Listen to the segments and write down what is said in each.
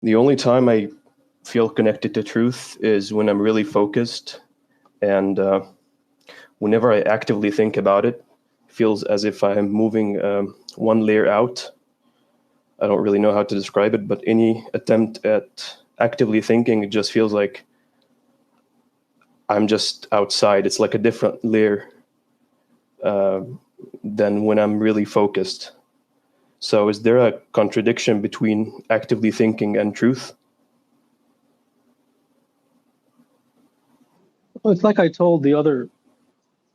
The only time I feel connected to truth is when I'm really focused, and whenever I actively think about it, it feels as if I'm moving one layer out. I don't really know how to describe it, but any attempt at actively thinking, it just feels like I'm just outside. It's like a different layer than when I'm really focused. So is there a contradiction between actively thinking and truth? Well, it's like I told the other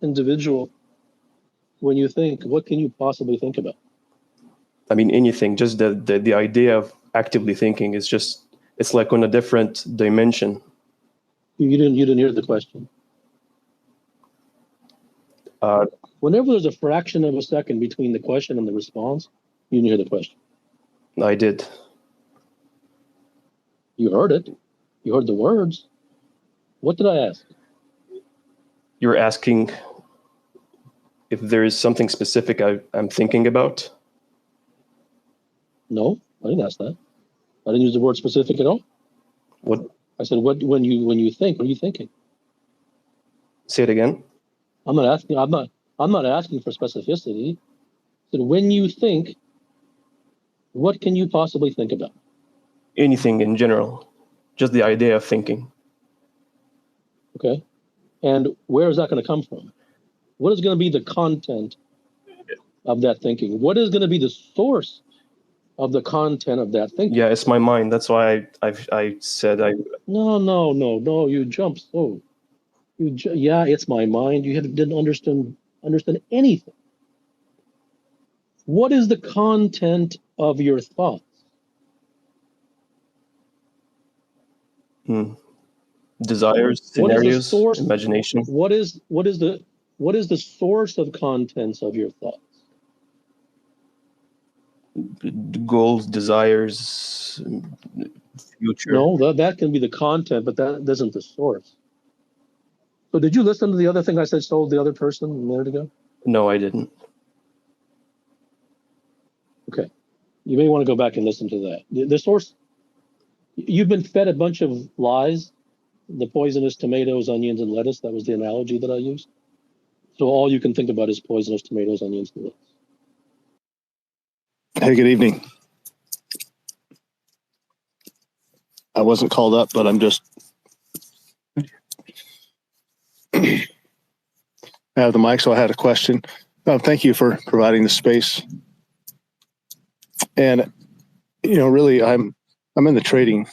individual, when you think, what can you possibly think about? I mean, anything, just the idea of actively thinking is just, it's like on a different dimension. You didn't hear the question. Whenever there's a fraction of a second between the question and the response, you didn't hear the question. I did. You heard it. You heard the words. What did I ask? You're asking if there is something specific I'm thinking about? No, I didn't ask that. I didn't use the word specific at all. What? I said, what when you think, what are you thinking? Say it again. I'm not asking for specificity. I said, when you think, what can you possibly think about? Anything in general. Just the idea of thinking. Okay. And where is that going to come from? What is going to be the content of that thinking? What is going to be the source of the content of that thinking? Yeah, it's my mind. That's why I said I. No. You jumped so. Yeah, it's my mind. You didn't understand anything. What is the content of your thoughts? Desires, scenarios, imagination. What is the source of contents of your thoughts? Goals, desires, future. No, that can be the content, but that isn't the source. So did you listen to the other thing I said told the other person a minute ago? No, I didn't. Okay. You may want to go back and listen to that. The source, you've been fed a bunch of lies, the poisonous tomatoes, onions, and lettuce. That was the analogy that I used. So all you can think about is poisonous tomatoes, onions, and lettuce. Hey, good evening. I wasn't called up, but I'm just I have the mic, so I had a question. Thank you for providing the space. And really, I'm in the trading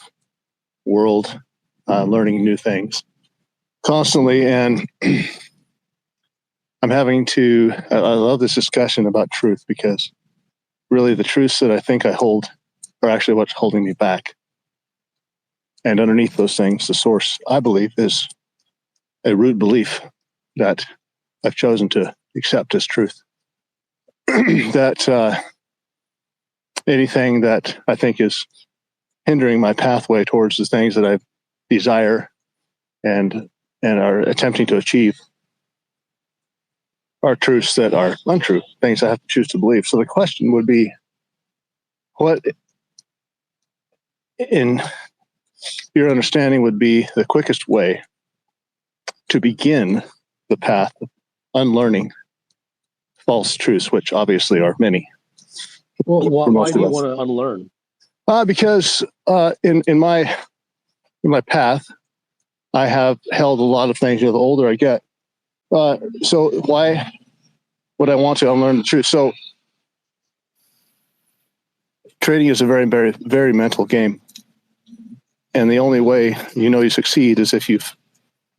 world, learning new things constantly, and I'm having to. I love this discussion about truth, because really the truths that I think I hold are actually what's holding me back. And underneath those things, the source, I believe, is a root belief that I've chosen to accept as truth. That anything that I think is hindering my pathway towards the things that I desire and are attempting to achieve are truths that are untrue, things I have to choose to believe. So the question would be, what in your understanding would be the quickest way to begin the path of unlearning false truths, which obviously are many? Well, why do you want to unlearn? Because in my path, I have held a lot of things. The older I get, so why would I want to unlearn the truth? So trading is a very, very, very mental game, and the only way you succeed is if you've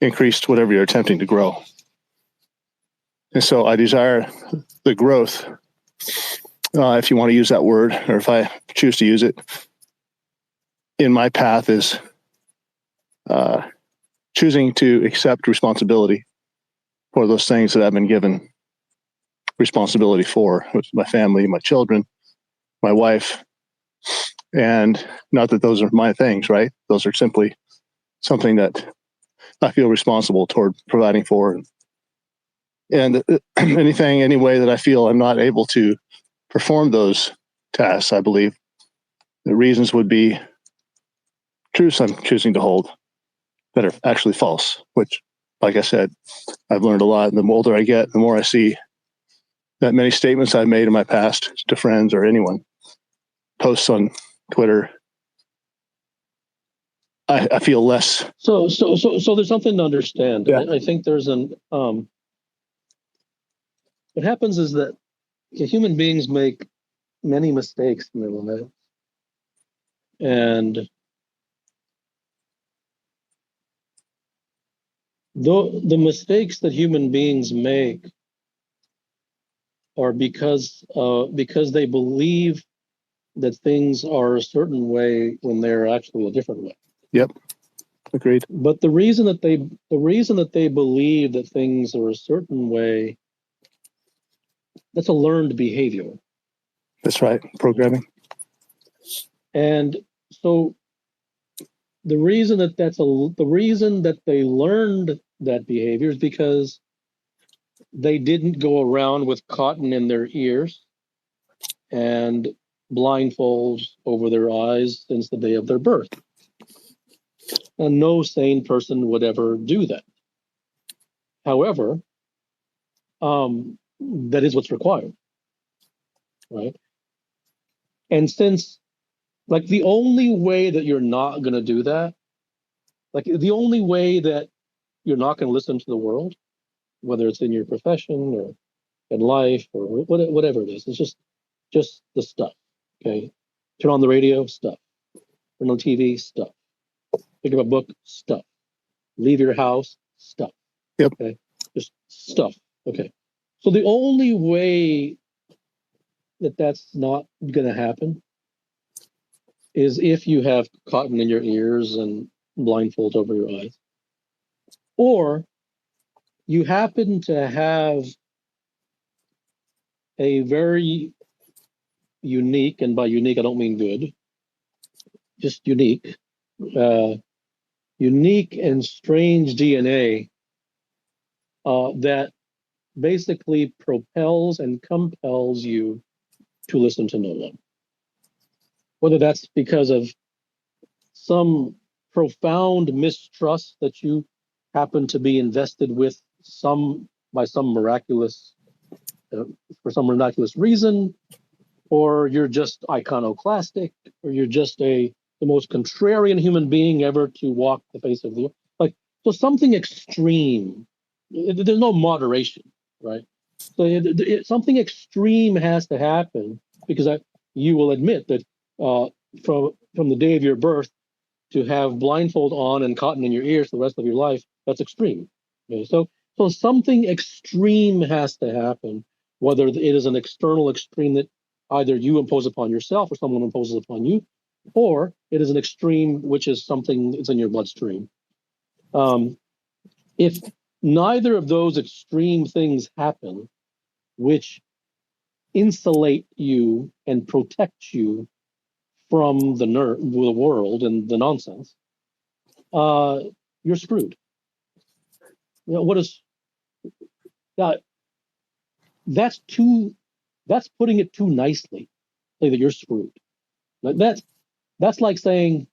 increased whatever you're attempting to grow. And so I desire the growth, if you want to use that word, or if I choose to use it, in my path is choosing to accept responsibility for those things that I've been given responsibility for, with my family, my children, my wife. And not that those are my things, right? Those are simply something that I feel responsible toward providing for. And any way that I feel I'm not able to perform those tasks, I believe the reasons would be truths I'm choosing to hold that are actually false, which, like I said, I've learned a lot. And the older I get, the more I see that many statements I've made in my past to friends or anyone, posts on Twitter, I feel less. So there's something to understand. Yeah. I think there's what happens is that human beings make many mistakes in their lives. And the mistakes that human beings make are because they believe that things are a certain way when they're actually a different way. Yep. Agreed. But the reason that they believe that things are a certain way, that's a learned behavior. That's right. Programming. And so the reason that they learned that behavior is because they didn't go around with cotton in their ears and blindfolds over their eyes since the day of their birth. And no sane person would ever do that. However, that is what's required, right? And since, like, the only way that you're not going to do that, like the only way that you're not going to listen to the world, whether it's in your profession or in life or whatever it is, it's just the stuff. Okay, turn on the radio, stuff. Turn on TV, stuff. Pick up a book, stuff. Leave your house, stuff. Yep. Okay, just stuff. Okay, so the only way that that's not going to happen is if you have cotton in your ears and blindfolds over your eyes, or you happen to have a very unique, and by unique I don't mean good, just unique, unique and strange DNA that basically propels and compels you to listen to no one. Whether that's because of some profound mistrust that you happen to be invested with by some miraculous for some miraculous reason, or you're just iconoclastic, or you're just the most contrarian human being ever to walk the face of the earth. Like, so something extreme. There's no moderation, right? So something extreme has to happen, because you will admit that from the day of your birth to have blindfold on and cotton in your ears for the rest of your life, that's extreme. Okay? So something extreme has to happen, whether it is an external extreme that either you impose upon yourself or someone imposes upon you, or it is an extreme which is something that's in your bloodstream. If neither of those extreme things happen, which insulate you and protect you from the world and the nonsense, you're screwed. You know, what is that? That's putting it too nicely. Say that you're screwed. That's like saying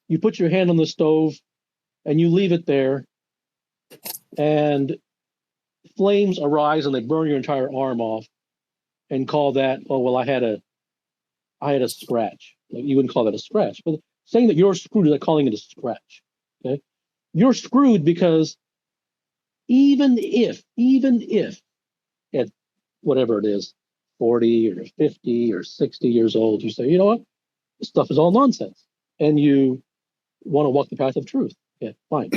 you put your hand on the stove and you leave it there, and flames arise and they burn your entire arm off, and call that, oh well, I had a scratch. You wouldn't call that a scratch, but saying that you're screwed is like calling it a scratch. Okay, you're screwed because even if at whatever it is, 40 or 50 or 60 years old, you say, you know what, this stuff is all nonsense, and you want to walk the path of truth. Yeah, fine.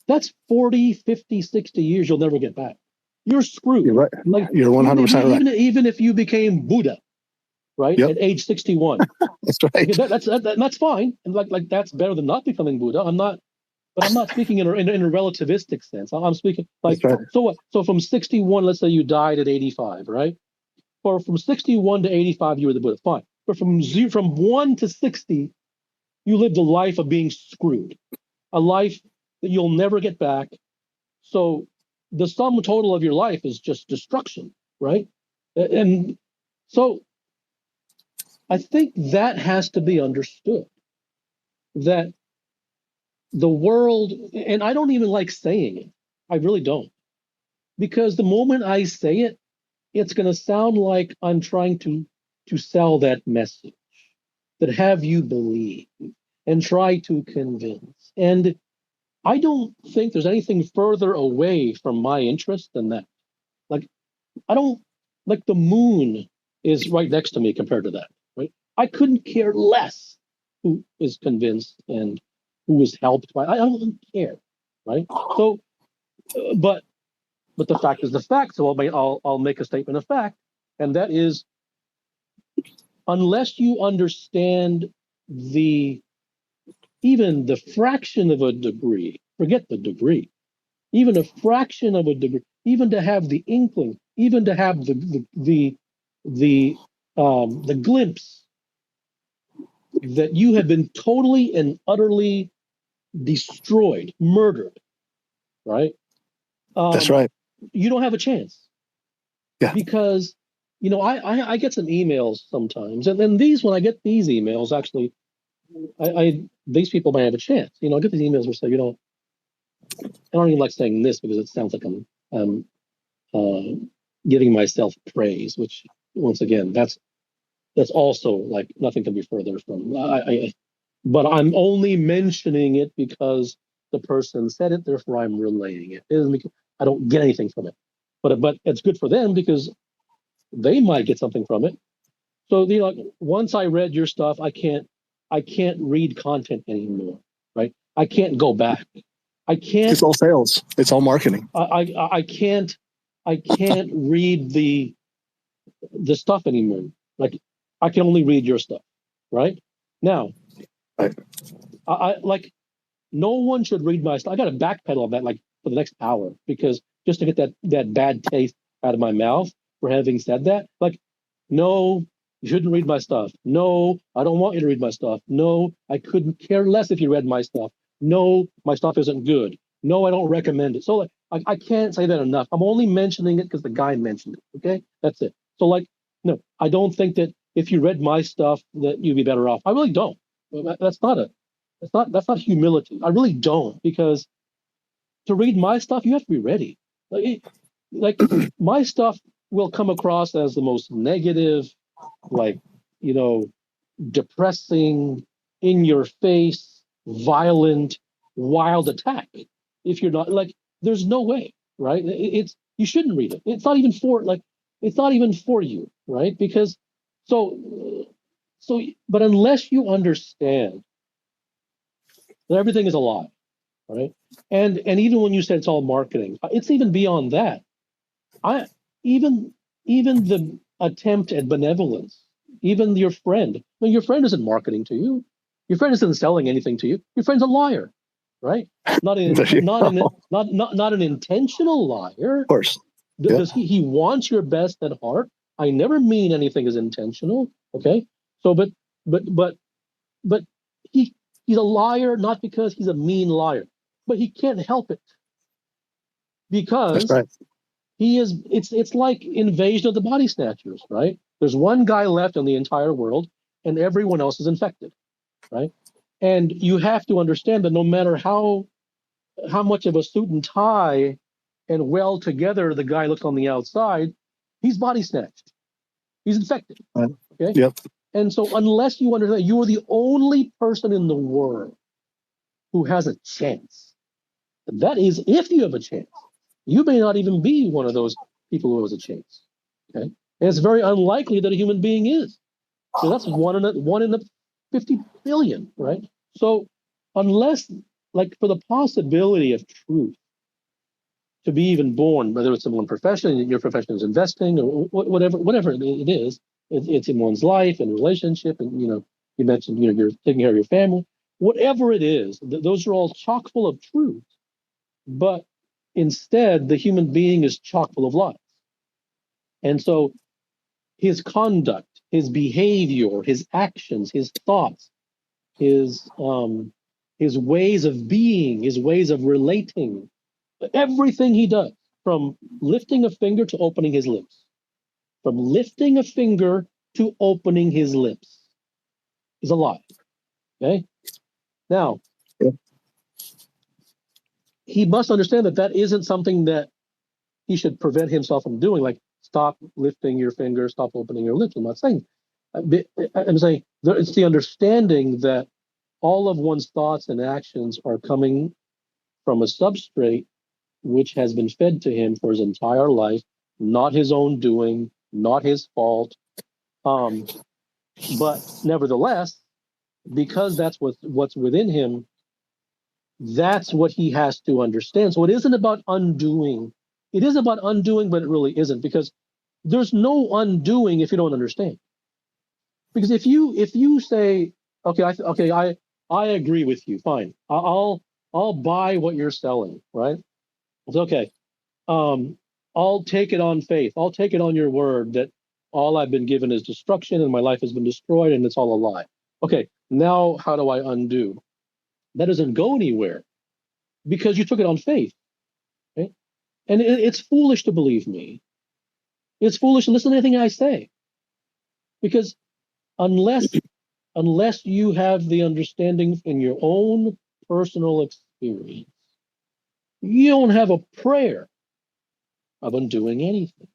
That's 40, 50, 60 years you'll never get back. You're screwed. You're right. Like, you're 100% right. Even if you became Buddha, right, Yep. at age 61. That's right. That's fine. And like that's better than not becoming Buddha. I'm not speaking in a relativistic sense. I'm speaking like, right. So what? So from 61, let's say you died at 85, right? Or from 61 to 85, you were the Buddha. Fine. But from 1 to 60, you lived a life of being screwed, a life that you'll never get back. So the sum total of your life is just destruction, right? And so I think that has to be understood. that the world, and I don't even like saying it. I really don't. Because the moment I say it, it's going to sound like I'm trying to sell that message, that have you believe and try to convince. And I don't think there's anything further away from my interest than that. Like, I don't, like, the moon is right next to me compared to that, right? I couldn't care less who is convinced and who is helped by. I don't care, right? So, but the fact is the fact. So I'll make a statement of fact, and that is, unless you understand the even the fraction of a degree, forget the degree, even a fraction of a degree, even to have the inkling, even to have the glimpse that you have been totally and utterly destroyed, murdered, right? That's right. You don't have a chance. Yeah. Because, I get some emails sometimes, and then when I get these emails, actually, these people might have a chance. I get these emails where say, I don't even like saying this because it sounds like I'm giving myself praise, which once again, that's also like nothing can be further from. But I'm only mentioning it because the person said it, therefore I'm relaying it. It isn't because I don't get anything from it, but it's good for them because they might get something from it. So once I read your stuff, I can't read content anymore, right? I can't go back. I can't. It's all sales. It's all marketing. I can't read the stuff anymore. Like, I can only read your stuff, right? Now, Right. I like, no one should read my stuff. I got to backpedal on that like for the next hour, because just to get that bad taste out of my mouth for having said that. Like, no, you shouldn't read my stuff. No, I don't want you to read my stuff. No, I couldn't care less if you read my stuff. No, my stuff isn't good. No, I don't recommend it. So like, I can't say that enough. I'm only mentioning it because the guy mentioned it. Okay, that's it. So like, no, I don't think that if you read my stuff that you'd be better off. I really don't. That's not humility. I really don't, because to read my stuff, you have to be ready. Like my stuff will come across as the most negative, like, depressing, in your face, violent, wild attack. If you're not like, there's no way, right? You shouldn't read it. It's not even for you, right? Because but unless you understand that everything is a lie, right? And even when you said it's all marketing, it's even beyond that. I even the attempt at benevolence, even your friend. Well, your friend isn't marketing to you. Your friend isn't selling anything to you. Your friend's a liar, right? Not an intentional liar. Of course. Does he wants your best at heart? I never mean anything is intentional. Okay. So but he's a liar, not because he's a mean liar, but he can't help it, because That's right. he is. It's like Invasion of the Body Snatchers, right? There's one guy left in the entire world, and everyone else is infected, right? And you have to understand that no matter how much of a suit and tie and well together the guy looks on the outside, he's body snatched. He's infected. Right. Okay. Yep. And so unless you understand, you are the only person in the world who has a chance. That is, if you have a chance. You may not even be one of those people who has a chance. Okay. And it's very unlikely that a human being is. So that's one in the 50 billion, right? So unless, like, for the possibility of truth to be even born, whether it's in one profession, your profession is investing, or whatever it is, it's in one's life and relationship, and you mentioned you're taking care of your family, whatever it is, those are all chock full of truth. But instead, the human being is chock full of lies, and so his conduct, his behavior, his actions, his thoughts, his ways of being, his ways of relating, everything he does, from lifting a finger to opening his lips, from lifting a finger to opening his lips, is a lie. Okay? Now, Yeah. he must understand that that isn't something that he should prevent himself from doing. Like, stop lifting your finger, stop opening your lips. I'm not saying. I'm saying it's the understanding that all of one's thoughts and actions are coming from a substrate which has been fed to him for his entire life, not his own doing, not his fault. But nevertheless, because that's what's within him, that's what he has to understand. So it isn't about undoing. It is about undoing, but it really isn't, because there's no undoing if you don't understand. Because if you say, okay, I agree with you, fine, I'll buy what you're selling, right? It's okay. I'll take it on faith. I'll take it on your word that all I've been given is destruction and my life has been destroyed and it's all a lie. Okay, now how do I undo? That doesn't go anywhere because you took it on faith. Right? And it's foolish to believe me. It's foolish to listen to anything I say. Because unless you have the understanding in your own personal experience, you don't have a prayer of undoing anything.